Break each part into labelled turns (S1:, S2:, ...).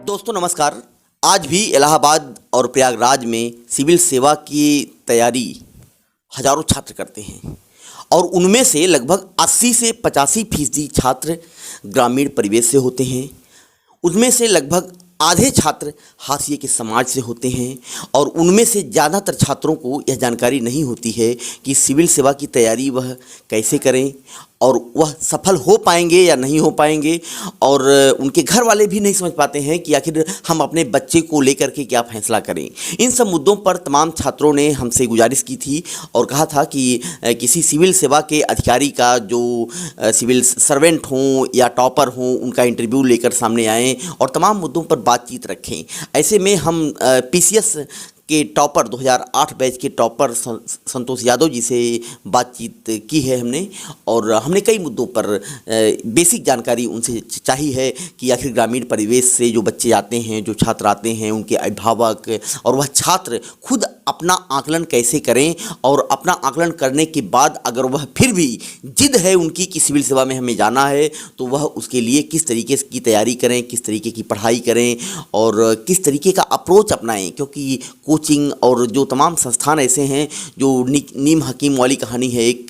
S1: दोस्तों नमस्कार। आज भी इलाहाबाद और प्रयागराज में सिविल सेवा की तैयारी हजारों छात्र करते हैं और उनमें से लगभग 80 से 85% छात्र ग्रामीण परिवेश से होते हैं। उनमें से लगभग आधे छात्र हाशिए के समाज से होते हैं और उनमें से ज़्यादातर छात्रों को यह जानकारी नहीं होती है कि सिविल सेवा की तैयारी वह कैसे करें और वह सफल हो पाएंगे या नहीं हो पाएंगे। और उनके घर वाले भी नहीं समझ पाते हैं कि आखिर हम अपने बच्चे को लेकर के क्या फ़ैसला करें। इन सब मुद्दों पर तमाम छात्रों ने हमसे गुजारिश की थी और कहा था कि किसी सिविल सेवा के अधिकारी का जो सिविल सर्वेंट हों या टॉपर हों उनका इंटरव्यू लेकर सामने आएँ और तमाम मुद्दों पर बातचीत रखें। ऐसे में हम PCS के टॉपर 2008 बैच के टॉपर संतोष यादव जी से बातचीत की है हमने और हमने कई मुद्दों पर बेसिक जानकारी उनसे चाही है कि आखिर ग्रामीण परिवेश से जो बच्चे आते हैं, जो छात्र आते हैं, उनके अभिभावक और वह छात्र खुद अपना आकलन कैसे करें और अपना आकलन करने के बाद अगर वह फिर भी जिद है उनकी कि सिविल सेवा में हमें जाना है तो वह उसके लिए किस तरीके की तैयारी करें, किस तरीके की पढ़ाई करें और किस तरीके का अप्रोच अपनाएं। क्योंकि कोचिंग और जो तमाम संस्थान ऐसे हैं जो नीम हकीम वाली कहानी है एक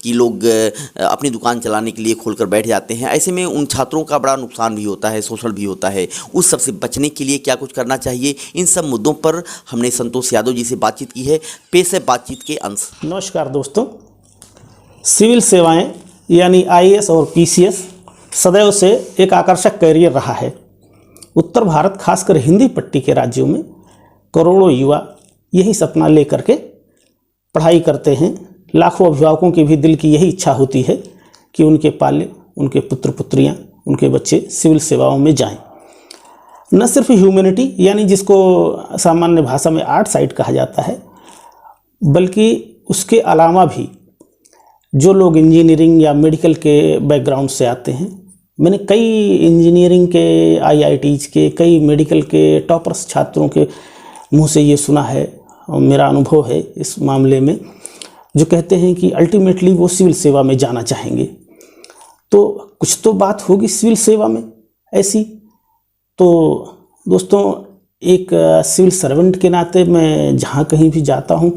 S1: कि लोग अपनी दुकान चलाने के लिए खोलकर बैठ जाते हैं। ऐसे में उन छात्रों का बड़ा नुकसान भी होता है, शोषण भी होता है। उस सब से बचने के लिए क्या कुछ करना चाहिए, इन सब मुद्दों पर हमने संतोष यादव जी से बातचीत की है। पेश है बातचीत के अंश।
S2: नमस्कार दोस्तों। सिविल सेवाएं यानी IAS और PCS सदैव से एक आकर्षक कैरियर रहा है। उत्तर भारत खासकर हिंदी पट्टी के राज्यों में करोड़ों युवा यही सपना लेकर के पढ़ाई करते हैं। लाखों अभिभावकों की भी दिल की यही इच्छा होती है कि उनके पाले, उनके पुत्र पुत्रियां, उनके बच्चे सिविल सेवाओं में जाएं। न सिर्फ ह्यूमैनिटी यानी जिसको सामान्य भाषा में आर्ट साइड कहा जाता है, बल्कि उसके अलावा भी जो लोग इंजीनियरिंग या मेडिकल के बैकग्राउंड से आते हैं। मैंने कई इंजीनियरिंग के IITs के, कई मेडिकल के टॉपर्स छात्रों के मुंह से ये सुना है और मेरा अनुभव है इस मामले में, जो कहते हैं कि अल्टीमेटली वो सिविल सेवा में जाना चाहेंगे। तो कुछ तो बात होगी सिविल सेवा में ऐसी। तो दोस्तों, एक सिविल सर्वेंट के नाते मैं जहाँ कहीं भी जाता हूँ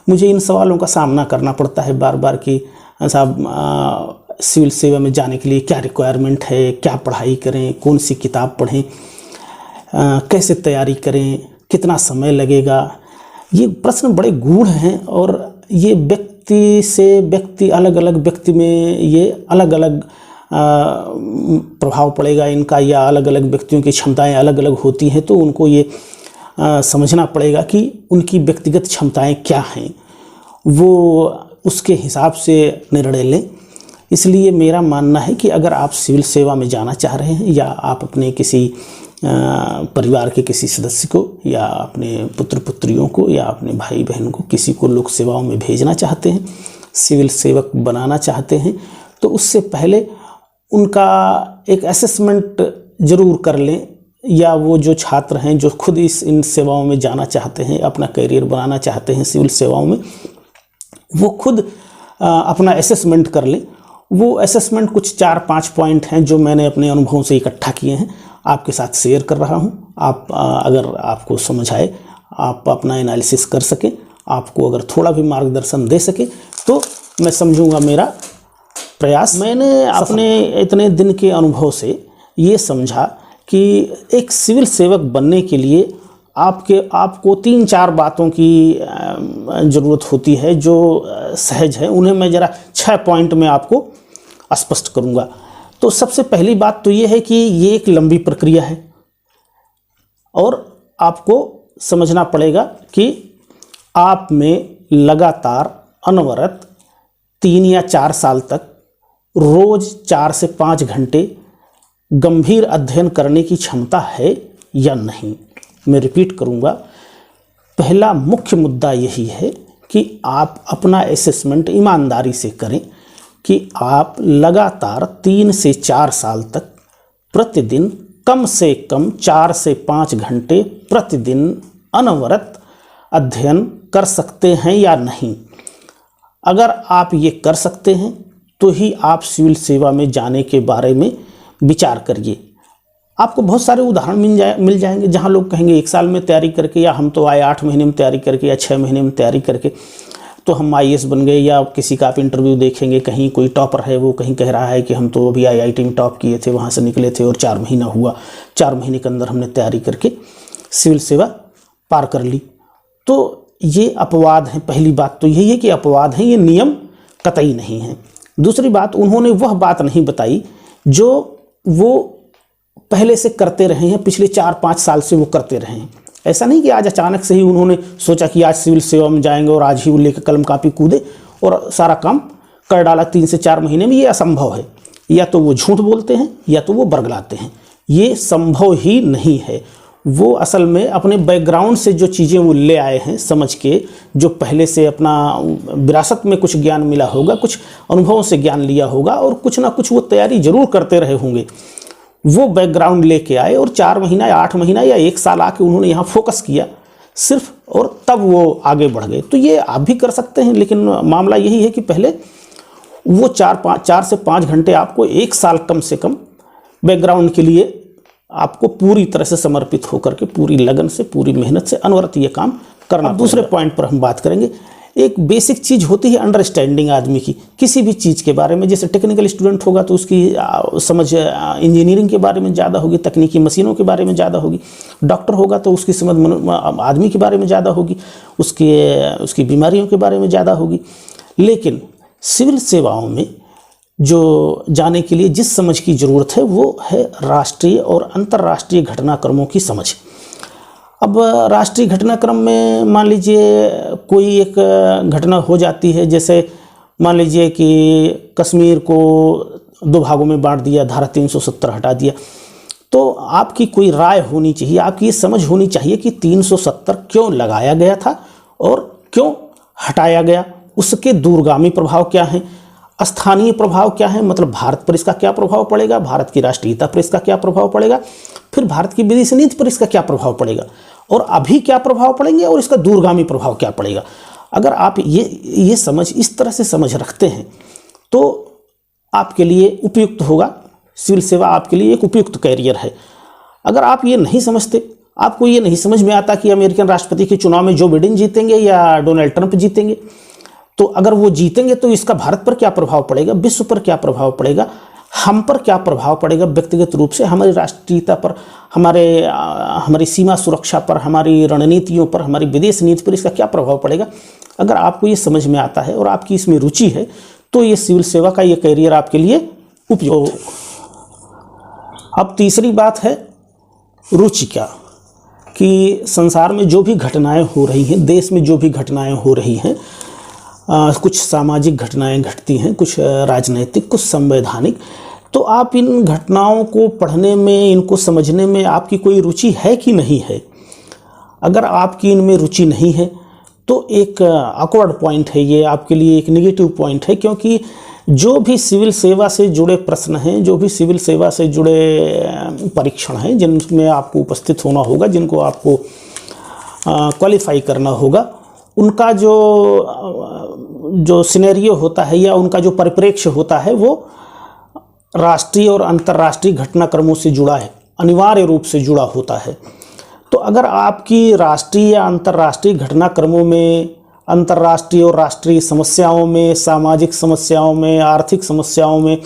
S2: मुझे इन सवालों का सामना करना पड़ता है बार बार कि साहब सिविल सेवा में जाने के लिए क्या रिक्वायरमेंट है, क्या पढ़ाई करें, कौन सी किताब पढ़ें, कैसे तैयारी करें, कितना समय लगेगा। ये प्रश्न बड़े गूढ़ हैं और ये व्यक्ति से व्यक्ति, अलग अलग व्यक्ति में ये अलग अलग प्रभाव पड़ेगा इनका, या अलग अलग व्यक्तियों की क्षमताएं अलग अलग होती हैं। तो उनको ये समझना पड़ेगा कि उनकी व्यक्तिगत क्षमताएं क्या हैं, वो उसके हिसाब से निर्णय लें। इसलिए मेरा मानना है कि अगर आप सिविल सेवा में जाना चाह रहे हैं या आप अपने किसी परिवार के किसी सदस्य को या अपने पुत्र पुत्रियों को या अपने भाई बहन को, किसी को लोक सेवाओं में भेजना चाहते हैं, सिविल सेवक बनाना चाहते हैं, तो उससे पहले उनका एक असेसमेंट ज़रूर कर लें। या वो जो छात्र हैं जो खुद इन सेवाओं में जाना चाहते हैं, अपना करियर बनाना चाहते हैं सिविल सेवाओं में, वो खुद अपना असेसमेंट कर लें। वो असेसमेंट कुछ 4-5 पॉइंट हैं जो मैंने अपने अनुभवों से इकट्ठा किए हैं, आपके साथ शेयर कर रहा हूँ। आप अगर आपको समझ आए, आप अपना एनालिसिस कर सकें, आपको अगर थोड़ा भी मार्गदर्शन दे सके तो मैं समझूंगा मेरा प्रयास। मैंने अपने इतने दिन के अनुभव से ये समझा कि एक सिविल सेवक बनने के लिए आपको 3-4 बातों की ज़रूरत होती है जो सहज है। उन्हें मैं ज़रा 6 पॉइंट में आपको स्पष्ट करूंगा। तो सबसे पहली बात तो ये है कि ये एक लंबी प्रक्रिया है और आपको समझना पड़ेगा कि आप में लगातार अनवरत 3 या 4 साल तक रोज़ 4 से 5 घंटे गंभीर अध्ययन करने की क्षमता है या नहीं। मैं रिपीट करूंगा, पहला मुख्य मुद्दा यही है कि आप अपना असेसमेंट ईमानदारी से करें कि आप लगातार 3 से 4 साल तक प्रतिदिन कम से कम 4 से 5 घंटे प्रतिदिन अनवरत अध्ययन कर सकते हैं या नहीं। अगर आप ये कर सकते हैं तो ही आप सिविल सेवा में जाने के बारे में विचार करिए। आपको बहुत सारे उदाहरण मिल जाएंगे जहां लोग कहेंगे 1 साल में तैयारी करके, या हम तो आए 8 महीने में तैयारी करके, या 6 महीने में तैयारी करके तो हम IAS बन गए। या किसी का आप इंटरव्यू देखेंगे, कहीं कोई टॉपर है, वो कहीं कह रहा है कि हम तो अभी IIT में टॉप किए थे, वहाँ से निकले थे और 4 महीना हुआ, 4 महीने के अंदर हमने तैयारी करके सिविल सेवा पार कर ली। तो ये अपवाद है। पहली बात तो यही है कि अपवाद है, ये नियम कतई नहीं है। दूसरी बात, उन्होंने वह बात नहीं बताई जो वो पहले से करते रहे हैं, पिछले 4-5 साल से वो करते रहे हैं। ऐसा नहीं कि आज अचानक से ही उन्होंने सोचा कि आज सिविल सेवा में जाएंगे और आज ही वो लेकर कलम कापी कूदे और सारा काम कर डाला 3 से 4 महीने में। ये असंभव है। या तो वो झूठ बोलते हैं या तो वो बरगलाते हैं, ये संभव ही नहीं है। वो असल में अपने बैकग्राउंड से जो चीज़ें वो ले आए हैं समझ के, जो पहले से अपना विरासत में कुछ ज्ञान मिला होगा, कुछ अनुभवों से ज्ञान लिया होगा और कुछ ना कुछ वो तैयारी जरूर करते रहे होंगे, वो बैकग्राउंड लेके आए और 4 महीना या 8 महीना या 1 साल आके उन्होंने यहाँ फोकस किया सिर्फ, और तब वो आगे बढ़ गए। तो ये आप भी कर सकते हैं, लेकिन मामला यही है कि पहले वो 4 से 5 घंटे आपको 1 साल कम से कम बैकग्राउंड के लिए आपको पूरी तरह से समर्पित होकर के, पूरी लगन से, पूरी मेहनत से अनवरत ये काम करना। दूसरे पॉइंट पर हम बात करेंगे। एक बेसिक चीज़ होती है अंडरस्टैंडिंग आदमी की किसी भी चीज़ के बारे में। जैसे टेक्निकल स्टूडेंट होगा तो उसकी समझ इंजीनियरिंग के बारे में ज़्यादा होगी, तकनीकी मशीनों के बारे में ज़्यादा होगी। डॉक्टर होगा तो उसकी समझ आदमी के बारे में ज़्यादा होगी, उसकी बीमारियों के बारे में ज़्यादा होगी। लेकिन सिविल सेवाओं में जो जाने के लिए जिस समझ की ज़रूरत है वो है राष्ट्रीय और अंतर्राष्ट्रीय घटनाक्रमों की समझ। अब राष्ट्रीय घटनाक्रम में मान लीजिए कोई एक घटना हो जाती है, जैसे मान लीजिए कि कश्मीर को 2 भागों में बांट दिया, धारा 370 हटा दिया, तो आपकी कोई राय होनी चाहिए, आपकी ये समझ होनी चाहिए कि 370 क्यों लगाया गया था और क्यों हटाया गया, उसके दूरगामी प्रभाव क्या हैं, स्थानीय प्रभाव क्या है, मतलब भारत पर इसका क्या प्रभाव पड़ेगा, भारत की राष्ट्रीयता पर इसका क्या प्रभाव पड़ेगा, फिर भारत की विदेश नीति पर इसका क्या प्रभाव पड़ेगा, और अभी क्या प्रभाव पड़ेंगे और इसका दूरगामी प्रभाव क्या पड़ेगा। अगर आप ये समझ इस तरह से समझ रखते हैं तो आपके लिए उपयुक्त होगा। सिविल सेवा आपके लिए एक उपयुक्त कैरियर है। अगर आप ये नहीं समझते, आपको ये नहीं समझ में आता कि अमेरिकन राष्ट्रपति के चुनाव में जो बिडेन जीतेंगे या डोनाल्ड ट्रंप जीतेंगे, तो अगर वो जीतेंगे तो इसका भारत पर क्या प्रभाव पड़ेगा, विश्व पर क्या प्रभाव पड़ेगा, हम पर क्या प्रभाव पड़ेगा व्यक्तिगत रूप से, हमारी राष्ट्रीयता पर, हमारी सीमा सुरक्षा पर, हमारी रणनीतियों पर, हमारी विदेश नीति पर इसका क्या प्रभाव पड़ेगा। अगर आपको ये समझ में आता है और आपकी इसमें रुचि है तो ये सिविल सेवा का ये कैरियर आपके लिए उपयुक्त है। अब तीसरी बात है रुचि क्या, कि संसार में जो भी घटनाएं हो रही हैं, देश में जो भी घटनाएं हो रही हैं, कुछ सामाजिक घटनाएं घटती हैं, कुछ राजनैतिक, कुछ संवैधानिक, तो आप इन घटनाओं को पढ़ने में, इनको समझने में आपकी कोई रुचि है कि नहीं है। अगर आपकी इनमें रुचि नहीं है तो एक ऑकवर्ड पॉइंट है, ये आपके लिए एक नेगेटिव पॉइंट है, क्योंकि जो भी सिविल सेवा से जुड़े प्रश्न हैं, जो भी सिविल सेवा से जुड़े परीक्षण हैं जिनमें आपको उपस्थित होना होगा, जिनको आपको क्वालिफाई करना होगा, उनका जो सिनेरियो होता है या उनका जो परिप्रेक्ष्य होता है वो राष्ट्रीय और अंतर्राष्ट्रीय घटनाक्रमों से जुड़ा है, अनिवार्य रूप से जुड़ा होता है। तो अगर आपकी राष्ट्रीय या अंतर्राष्ट्रीय घटनाक्रमों में, अंतर्राष्ट्रीय और राष्ट्रीय समस्याओं में, सामाजिक समस्याओं में, आर्थिक समस्याओं में,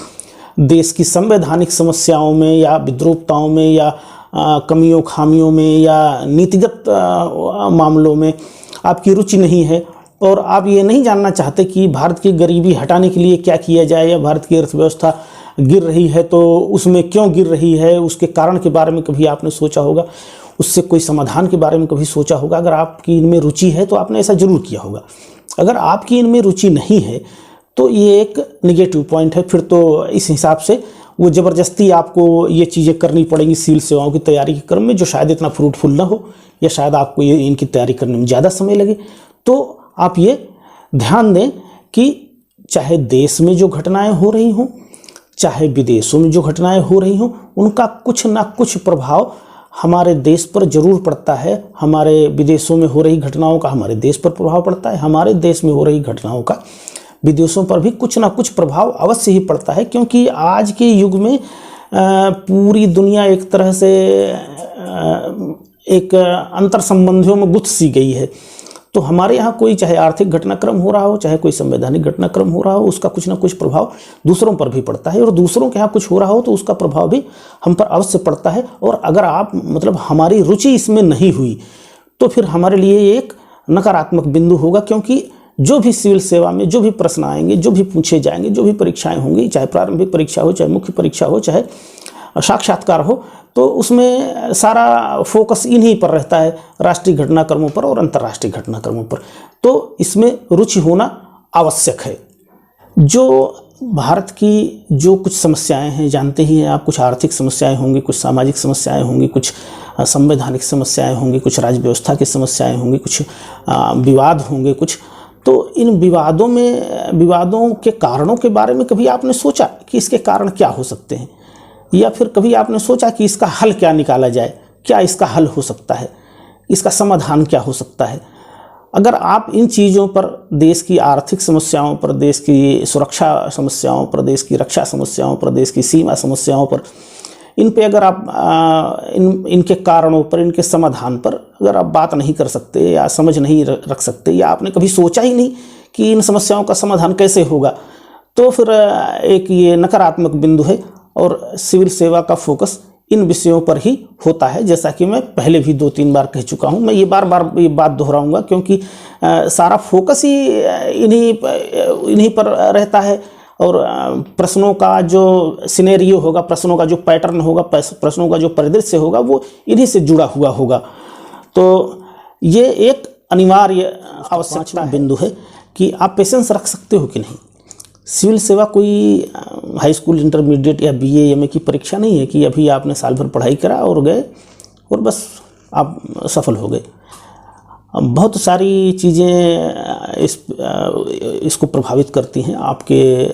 S2: देश की संवैधानिक समस्याओं में या विद्रूपताओं में या कमियों खामियों में या नीतिगत मामलों में आपकी रुचि नहीं है, और आप ये नहीं जानना चाहते कि भारत की गरीबी हटाने के लिए क्या किया जाए, या भारत की अर्थव्यवस्था गिर रही है तो उसमें क्यों गिर रही है, उसके कारण के बारे में कभी आपने सोचा होगा, उससे कोई समाधान के बारे में कभी सोचा होगा। अगर आपकी इनमें रुचि है तो आपने ऐसा जरूर किया होगा। अगर आपकी इनमें रुचि नहीं है तो ये एक नेगेटिव पॉइंट है। फिर तो इस हिसाब से वो ज़बरदस्ती आपको ये चीज़ें करनी पड़ेंगी सिविल सेवाओं की तैयारी के क्रम में, जो शायद इतना फ्रूटफुल ना हो, या शायद आपको ये इनकी तैयारी करने में ज़्यादा समय लगे। तो आप ये ध्यान दें कि चाहे देश में जो घटनाएं हो रही हों, चाहे विदेशों में जो घटनाएं हो रही हों, उनका कुछ ना कुछ प्रभाव हमारे देश पर जरूर पड़ता है। हमारे विदेशों में हो रही घटनाओं का हमारे देश पर प्रभाव पड़ता है, हमारे देश में हो रही घटनाओं का विदेशों पर भी कुछ ना कुछ प्रभाव अवश्य ही पड़ता है, क्योंकि आज के युग में पूरी दुनिया एक तरह से एक अंतर संबंधियों में गुथ सी गई है। तो हमारे यहाँ कोई चाहे आर्थिक घटनाक्रम हो रहा हो, चाहे कोई संवैधानिक घटनाक्रम हो रहा हो, उसका कुछ ना कुछ प्रभाव दूसरों पर भी पड़ता है, और दूसरों के यहाँ कुछ हो रहा हो तो उसका प्रभाव भी हम पर अवश्य पड़ता है। और अगर आप मतलब हमारी रुचि इसमें नहीं हुई तो फिर हमारे लिए एक नकारात्मक बिंदु होगा, क्योंकि जो भी सिविल सेवा में जो भी प्रश्न आएंगे, जो भी पूछे जाएंगे, जो भी परीक्षाएं होंगी, चाहे प्रारंभिक परीक्षा हो, चाहे मुख्य परीक्षा हो, चाहे साक्षात्कार हो, तो उसमें सारा फोकस इन्हीं पर रहता है, राष्ट्रीय घटनाक्रमों पर और अंतर्राष्ट्रीय घटनाक्रमों पर। तो इसमें रुचि होना आवश्यक है। जो भारत की जो कुछ समस्याएं हैं, जानते ही हैं आप, कुछ आर्थिक समस्याएं होंगी, कुछ सामाजिक समस्याएं होंगी, कुछ संवैधानिक समस्याएं होंगी, कुछ राज्य व्यवस्था की समस्याएं होंगी, कुछ विवाद होंगे कुछ। तो इन विवादों के कारणों के बारे में कभी आपने सोचा कि इसके कारण क्या हो सकते हैं, या फिर कभी आपने सोचा कि इसका हल क्या निकाला जाए, क्या इसका हल हो सकता है, इसका समाधान क्या हो सकता है? अगर आप इन चीज़ों पर, देश की आर्थिक समस्याओं पर, देश की सुरक्षा समस्याओं पर, देश की रक्षा समस्याओं पर, देश की सीमा समस्याओं पर, इन पे अगर आप इनके कारणों पर, इनके समाधान पर अगर आप बात नहीं कर सकते या समझ नहीं रख सकते, या आपने कभी सोचा ही नहीं कि इन समस्याओं का समाधान कैसे होगा, तो फिर एक ये नकारात्मक बिंदु है। और सिविल सेवा का फोकस इन विषयों पर ही होता है, जैसा कि मैं पहले भी 2-3 बार कह चुका हूँ। मैं ये बार बार ये बात दोहराऊंगा, क्योंकि सारा फोकस ही इन्हीं पर रहता है। और प्रश्नों का जो सिनेरियो होगा, प्रश्नों का जो पैटर्न होगा, प्रश्नों का जो परिदृश्य होगा, वो इन्हीं से जुड़ा हुआ होगा। तो ये एक अनिवार्य आवश्यकता बिंदु है कि आप पेशेंस रख सकते हो कि नहीं। सिविल सेवा कोई हाई स्कूल, इंटरमीडिएट या BA MA की परीक्षा नहीं है कि अभी आपने साल भर पढ़ाई करा और गए और बस आप सफल हो गए। बहुत सारी चीज़ें इसको प्रभावित करती हैं, आपके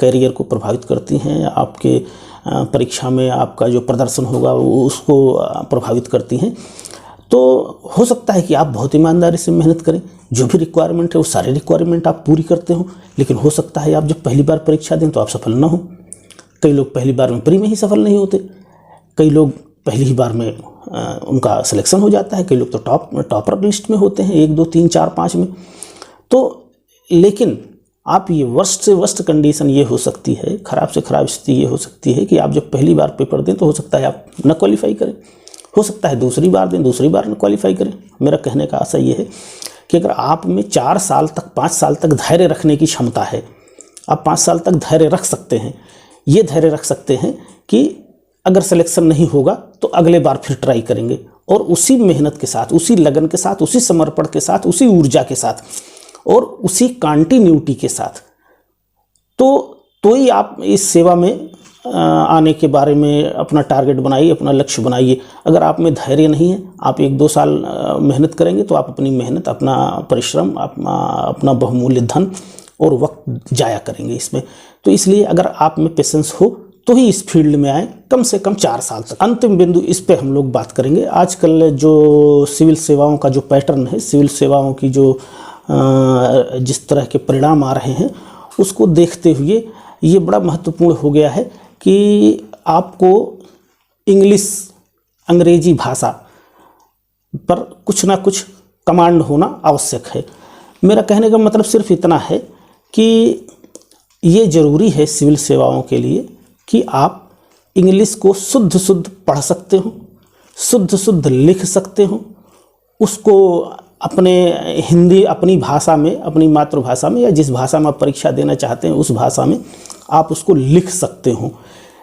S2: करियर को प्रभावित करती हैं, आपके परीक्षा में आपका जो प्रदर्शन होगा उसको प्रभावित करती हैं। तो हो सकता है कि आप बहुत ईमानदारी से मेहनत करें, जो भी रिक्वायरमेंट है वो सारे रिक्वायरमेंट आप पूरी करते हो, लेकिन हो सकता है आप जब पहली बार परीक्षा दें तो आप सफल ना हो। कई लोग पहली बार में प्री में ही सफल नहीं होते, कई लोग पहली ही बार में उनका सिलेक्शन हो जाता है, कई लोग तो टॉपर लिस्ट में होते हैं 1 2 3 4 5 में। तो लेकिन आप ये वर्स्ट से वर्स्ट कंडीशन ये हो सकती है, ख़राब से ख़राब स्थिति ये हो सकती है कि आप जब पहली बार पेपर दें तो हो सकता है आप न क्वालिफाई करें, हो सकता है दूसरी बार दें, दूसरी बार न क्वालिफाई करें। मेरा कहने का आशा ये है कि अगर आप में 4 साल तक 5 साल तक धैर्य रखने की क्षमता है, आप 5 साल तक धैर्य रख सकते हैं, ये धैर्य रख सकते हैं कि अगर सिलेक्शन नहीं होगा तो अगले बार फिर ट्राई करेंगे, और उसी मेहनत के साथ, उसी लगन के साथ, उसी समर्पण के साथ, उसी ऊर्जा के साथ और उसी कंटिन्यूटी के साथ तो ही आप इस सेवा में आने के बारे में अपना टारगेट बनाइए, अपना लक्ष्य बनाइए। अगर आप में धैर्य नहीं है, आप 1-2 साल मेहनत करेंगे तो आप अपनी मेहनत, अपना परिश्रम, अपना बहुमूल्य धन और वक्त जाया करेंगे इसमें। तो इसलिए अगर आप में पेशेंस हो तो ही इस फील्ड में आए, कम से कम 4 साल तक। अंतिम बिंदु, इस पे हम लोग बात करेंगे। आजकल जो सिविल सेवाओं का जो पैटर्न है, सिविल सेवाओं की जो जिस तरह के परिणाम आ रहे हैं, उसको देखते हुए ये बड़ा महत्वपूर्ण हो गया है कि आपको इंग्लिश, अंग्रेजी भाषा पर कुछ ना कुछ कमांड होना आवश्यक है। मेरा कहने का मतलब सिर्फ इतना है कि ये ज़रूरी है सिविल सेवाओं के लिए कि आप इंग्लिश को शुद्ध शुद्ध पढ़ सकते हो, शुद्ध शुद्ध लिख सकते हो, उसको अपने हिंदी, अपनी भाषा में, अपनी मातृभाषा में, या जिस भाषा में आप परीक्षा देना चाहते हैं उस भाषा में आप उसको लिख सकते हो।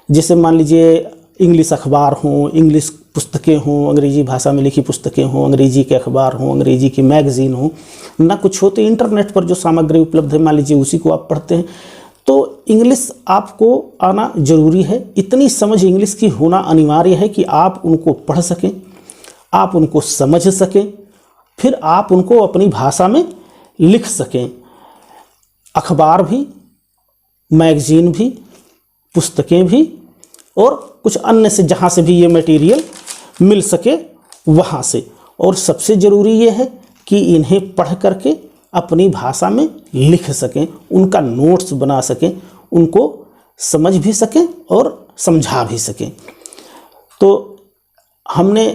S2: जैसे मान लीजिए इंग्लिश अखबार हों, इंग्लिश पुस्तकें हों, अंग्रेजी भाषा में लिखी पुस्तकें हों, अंग्रेजी के अखबार हों, अंग्रेजी की मैगज़ीन हो, ना कुछ हो तो इंटरनेट पर जो सामग्री उपलब्ध है मान लीजिए उसी को आप पढ़ते हैं। तो इंग्लिश आपको आना ज़रूरी है, इतनी समझ इंग्लिश की होना अनिवार्य है कि आप उनको पढ़ सकें, आप उनको समझ सकें, फिर आप उनको अपनी भाषा में लिख सकें। अखबार भी, मैगज़ीन भी, पुस्तकें भी और कुछ अन्य से जहाँ से भी ये मटेरियल मिल सके वहाँ से। और सबसे ज़रूरी ये है कि इन्हें पढ़ करके अपनी भाषा में लिख सकें, उनका नोट्स बना सकें, उनको समझ भी सकें और समझा भी सकें। तो हमने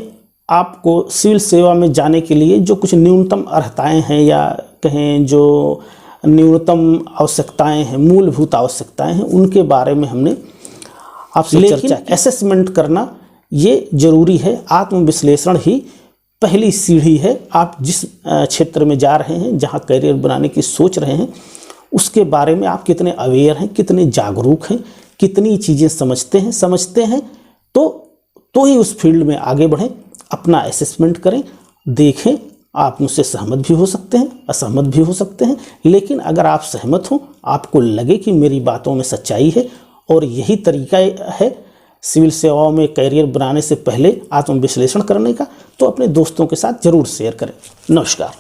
S2: आपको सिविल सेवा में जाने के लिए जो कुछ न्यूनतम अर्हताएं हैं या कहें जो न्यूनतम आवश्यकताएं हैं, मूलभूत आवश्यकताएं हैं, उनके बारे में हमने आपसे चर्चा की। असेसमेंट करना ये जरूरी है। आत्मविश्लेषण ही पहली सीढ़ी है। आप जिस क्षेत्र में जा रहे हैं, जहां करियर बनाने की सोच रहे हैं, उसके बारे में आप कितने अवेयर हैं, कितने जागरूक हैं, कितनी चीज़ें समझते हैं तो ही उस फील्ड में आगे बढ़ें। अपना असेसमेंट करें, देखें। आप मुझसे सहमत भी हो सकते हैं, असहमत भी हो सकते हैं, लेकिन अगर आप सहमत हों, आपको लगे कि मेरी बातों में सच्चाई है और यही तरीका है सिविल सेवाओं में करियर बनाने से पहले आत्मविश्लेषण करने का, तो अपने दोस्तों के साथ ज़रूर शेयर करें। नमस्कार।